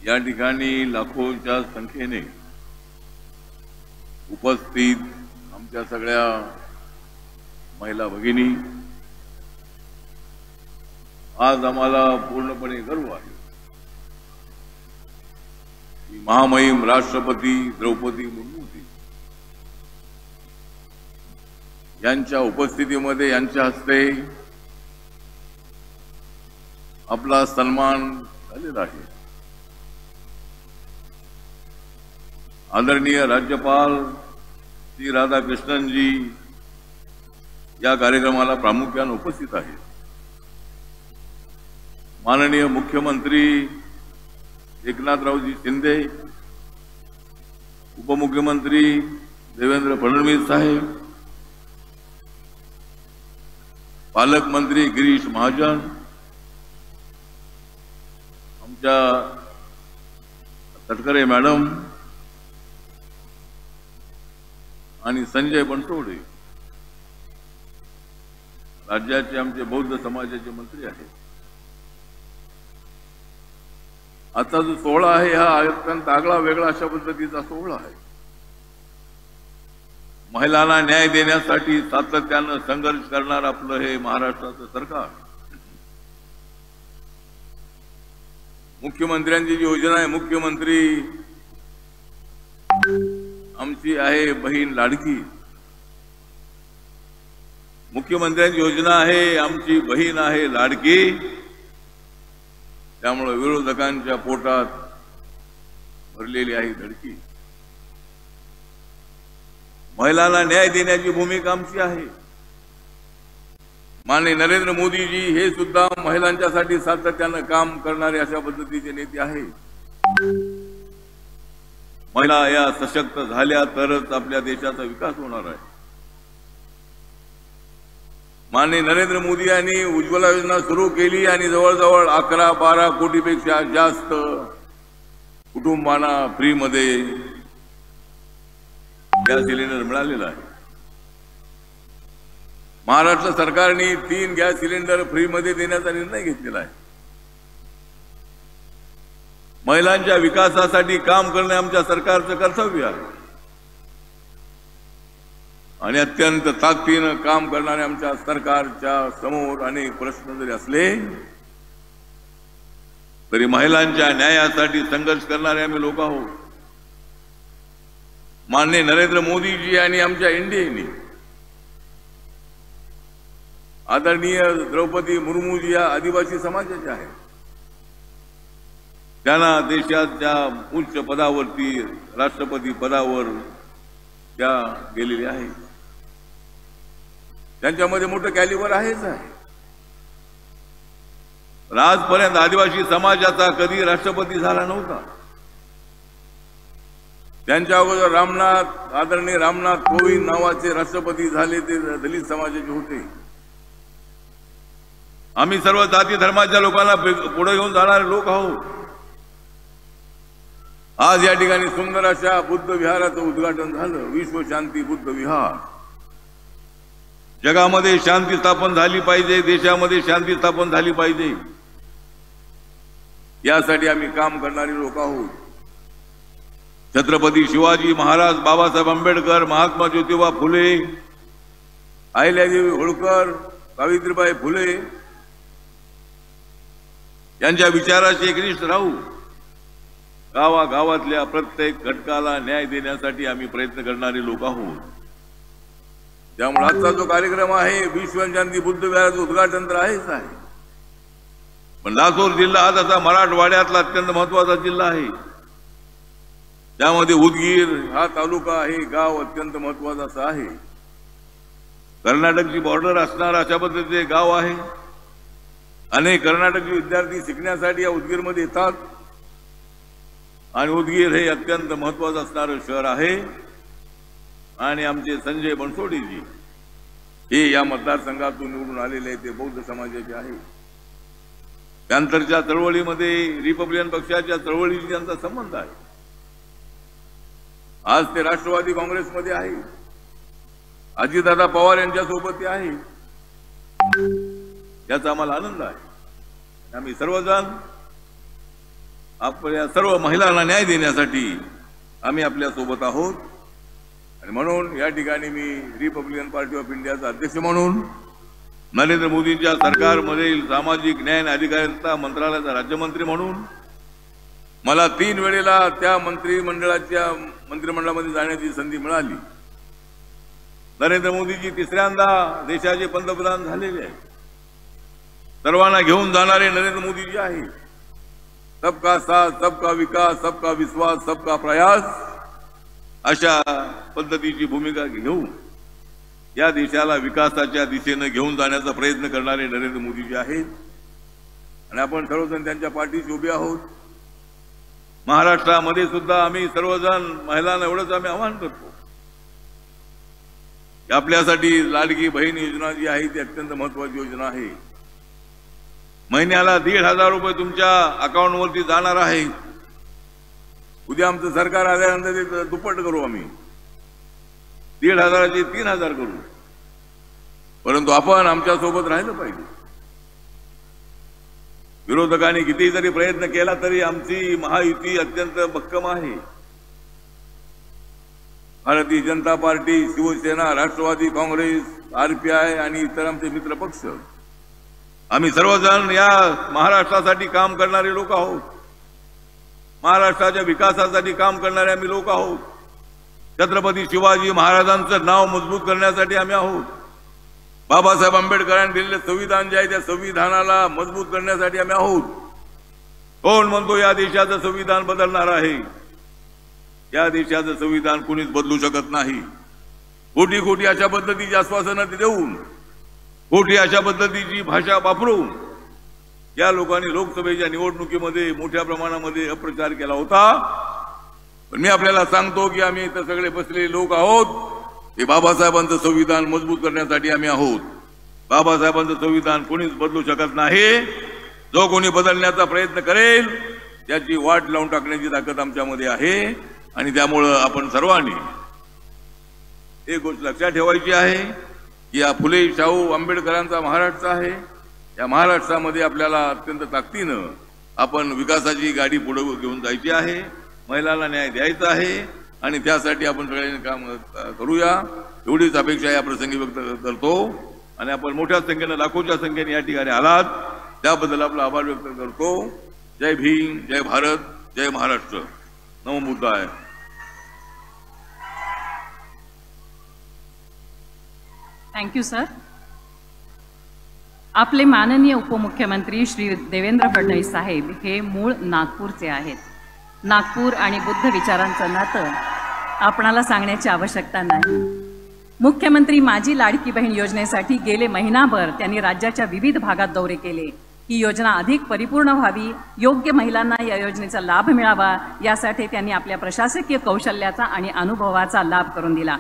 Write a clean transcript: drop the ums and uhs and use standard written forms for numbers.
या ठिकाणी लाखोंच्या संख्येने उपस्थित आमच्या सगळ्या महिला भगिनी, आज आम्हाला पूर्णपणे गर्व आहे की महामहिम राष्ट्रपती द्रौपदी मुर्मू यांच्या उपस्थितीमध्ये यांच्या हस्ते आपला सन्मान झालेला आहे। आदरणीय राज्यपाल श्री राधाकृष्णन जी या कार्यक्रमाला प्रामुख्याने उपस्थित आहेत। माननीय मुख्यमंत्री एकनाथरावजी शिंदे, उपमुख्यमंत्री देवेंद्र फडणवीस साहेब, पालकमंत्री गिरीश महाजन, आमच्या तटकरे मॅडम आणि संजय बनसोडे, राज्याचे आमचे बौद्ध समाजाचे मंत्री आहेत। आता जो सोहळा आहे हा अत्यंत आगळा वेगळा अशा पद्धतीचा सोहळा आहे। महिलांना न्याय देण्यासाठी सातत्याने संघर्ष करणार आपलं हे महाराष्ट्राचं सरकार, मुख्यमंत्र्यांची जी योजना आहे, मुख्यमंत्री आमची आहे बहीण लाडकी, मुख्यमंत्र्यांची योजना आहे आमची बहीण आहे लाडकी, त्यामुळे विरोधकांच्या पोटात भरलेली आहे धडकी। महिलांना न्याय देण्याची भूमिका आमची आहे। माननीय नरेंद्र मोदीजी हे सुद्धा महिलांच्यासाठी सातत्याने काम करणारे अशा पद्धतीचे नेते आहेत। महिला या सशक्त झाल्या तरच आपल्या देशाचा विकास होणार आहे। माननीय नरेंद्र मोदी यांनी उज्ज्वला योजना सुरू केली आणि जवळजवळ 11-12 कोटीपेक्षा जास्त कुटुंबांना फ्री मध्ये गॅस सिलेंडर मिळालेला आहे। महाराष्ट्र सरकारने 3 गॅस सिलेंडर फ्री मध्ये देण्याचा निर्णय घेतलेला आहे। महिलांच्या विकासासाठी काम करणे आमच्या सरकारचं कर्तव्य आहे आणि अत्यंत ताकदीने काम करणाऱ्या आमच्या सरकारच्या समोर अनेक प्रश्न जरी असले तरी महिलांच्या न्यायासाठी संघर्ष करणारे आम्ही लोक आहोत। माननीय नरेंद्र मोदीजी आणि आमच्या एनडीएने आदरणीय द्रौपदी मुर्मूजी या आदिवासी समाजाच्या आहेत, त्यांना देशाच्या उच्च पदावरती राष्ट्रपती पदावर त्या गेलेल्या आहेत। त्यांच्यामध्ये मोठं कॅलिबर आहेच आहे। आजपर्यंत आदिवासी समाजाचा कधी राष्ट्रपती झाला नव्हता। त्यांच्या अगोदर आदरणीय रामनाथ कोविंद नावाचे राष्ट्रपती झाले, ते दलित समाजाचे होते। आम्ही सर्व जाती धर्माच्या लोकांना पुढे घेऊन जाणारे लोक आहोत। आज या ठिकाणी सुंदर अशा बुद्ध विहाराचं उद्घाटन झालं, विश्व शांती बुद्ध विहार। जगामध्ये शांती स्थापन झाली पाहिजे, देशामध्ये शांती स्थापन झाली पाहिजे, यासाठी आम्ही काम करणारे लोक आहोत। छत्रपती शिवाजी महाराज, बाबासाहेब आंबेडकर, महात्मा ज्योतिबा फुले, अहिल्यादेवी होळकर, सावित्रीबाई फुले यांच्या विचाराशी एकनिष्ठ राहू गावागावातल्या प्रत्येक घटकाला न्याय देण्यासाठी आम्ही प्रयत्न करणारे लोक आहोत। त्यामुळे आजचा जो कार्यक्रम आहे विश्व शांती बुद्ध विहाराचं उद्घाटन तर आहेच आहे, पण लातूर जिल्हा हा तसा मराठवाड्यातला अत्यंत महत्वाचा जिल्हा आहे। त्यामध्ये उदगीर हा तालुका आहे, गाव अत्यंत महत्वाचा असं आहे। कर्नाटकची बॉर्डर असणारा अशा पद्धतीचे गाव आहे। अनेक कर्नाटकी विद्यार्थी शिकण्यासाठी या उदगीरमध्ये येतात आणि उदगीर हे अत्यंत महत्वाचं असणारं शहर आहे। आणि आमचे संजय बनसोडेजी हे या मतदारसंघातून निवडून आलेले ते बौद्ध समाजाचे आहे। त्यानंतरच्या चळवळीमध्ये रिपब्लिकन पक्षाच्या चळवळीशी त्यांचा संबंध आहे। आज ते राष्ट्रवादी काँग्रेसमध्ये आहे, अजितदादा पवार यांच्या सोबत ते आहे, याचा आम्हाला आनंद आहे। आम्ही सर्वजण आपल्या सर्व महिलांना न्याय देण्यासाठी आम्ही आपल्या सोबत आहोत। आणि म्हणून या ठिकाणी मी रिपब्लिकन पार्टी ऑफ इंडियाचा अध्यक्ष म्हणून नरेंद्र मोदींच्या सरकारमधील सामाजिक न्याय आणि अधिकारिता मंत्रालयाचा राज्यमंत्री म्हणून मला 3 वेळेला त्या मंत्रिमंडळामध्ये जाण्याची संधी मिळाली। नरेंद्र मोदीजी तिसऱ्यांदा देशाचे पंतप्रधान झालेले आहेत। सर्वांना घेऊन जाणारे नरेंद्र मोदीजी आहे। सबका साथ, सबका विकास, सबका विश्वास, सबका प्रयास अशा पद्धतीची भूमिका घेऊन या देशाला विकासाच्या दिशेने घेऊन जाण्याचा प्रयत्न करणारे नरेंद्र मोदीजी आहेत। आणि आपण सर्वजण त्यांच्या पाठीशी उभे आहोत। महाराष्ट्रामध्ये सुद्धा आम्ही सर्वजण महिलांना एवढंच आम्ही आवाहन करतो, आपल्यासाठी लाडकी बहीण योजना जी आहे ती अत्यंत महत्त्वाची योजना आहे। महिन्याला 1,500 रुपये तुमच्या अकाउंटवरती जाणार आहे। उद्या आमचं सरकार आल्यानंतर ते दुप्पट करू, आम्ही 1,500चे 3,000 करू, परंतु आपण आमच्या सोबत राहिलं पाहिजे। विरोधकांनी कितीही जरी प्रयत्न केला तरी आमची महायुती अत्यंत भक्कम आहे। भारतीय जनता पार्टी, शिवसेना, राष्ट्रवादी काँग्रेस, RPI आणि इतर आमचे मित्र पक्ष, आम्ही सर्वजण या महाराष्ट्रासाठी काम करणारे लोक आहोत। महाराष्ट्राच्या विकासासाठी काम करणारे आम्ही लोक आहोत। छत्रपती शिवाजी महाराजांचं नाव मजबूत करण्यासाठी आम्ही आहोत। बाबासाहेब आंबेडकरांनी दिलेले संविधान जे आहे त्या संविधानाला मजबूत करण्यासाठी आम्ही आहोत। कोण म्हणतो या देशाचं संविधान बदलणार आहे? या देशाचं संविधान कोणीच बदलू शकत नाही। खोटी खोटी अशा पद्धतीची आश्वासनं देऊन, खोटी अशा पद्धतीची भाषा वापरून या लोकांनी लोकसभेच्या निवडणुकीमध्ये मोठ्या प्रमाणामध्ये अप्रचार केला होता। पण मी आपल्याला सांगतो की आम्ही इथं सगळे बसलेले लोक आहोत हे बाबासाहेबांचं संविधान मजबूत करण्यासाठी आम्ही आहोत। बाबासाहेबांचं संविधान कोणीच बदलू शकत नाही। जो कोणी बदलण्याचा प्रयत्न करेल त्याची वाट लावून टाकण्याची ताकद आमच्यामध्ये आहे। आणि त्यामुळे आपण सर्वांनी एक गोष्ट लक्षात ठेवायची आहे की या फुले शाहू आंबेडकरांचा महाराष्ट्र आहे। या महाराष्ट्रामध्ये आपल्याला अत्यंत ताकदीनं आपण विकासाची गाडी पुढे घेऊन जायची आहे, महिलांना न्याय द्यायचा आहे आणि त्यासाठी आपण सगळ्यांनी काम करूया एवढीच अपेक्षा या प्रसंगी व्यक्त करतो। आणि आपण मोठ्या संख्येने, लाखोच्या संख्येने या ठिकाणी आलात त्याबद्दल आपला आभार व्यक्त करतो। जय भीम, जय भारत, जय महाराष्ट्र, नमो बुद्धाय। Thank you sir. आपले माननीय उपमुख्यमंत्री श्री देवेंद्र फडणवीस साहेब हे मूळ नागपूरचे आहेत। नागपूर आणि बुद्ध विचारांचं नातं आपणाला सांगण्याची आवश्यकता नाही। मुख्यमंत्री माझी लाडकी बहीण योजनेसाठी गेले महिनाभर त्यांनी राज्याच्या विविध भागात दौरे केले। ही योजना अधिक परिपूर्ण व्हावी, योग्य महिलांना या योजनेचा लाभ मिळावा यासाठी त्यांनी आपल्या प्रशासकीय कौशल्याचा आणि अनुभवाचा लाभ करून दिला।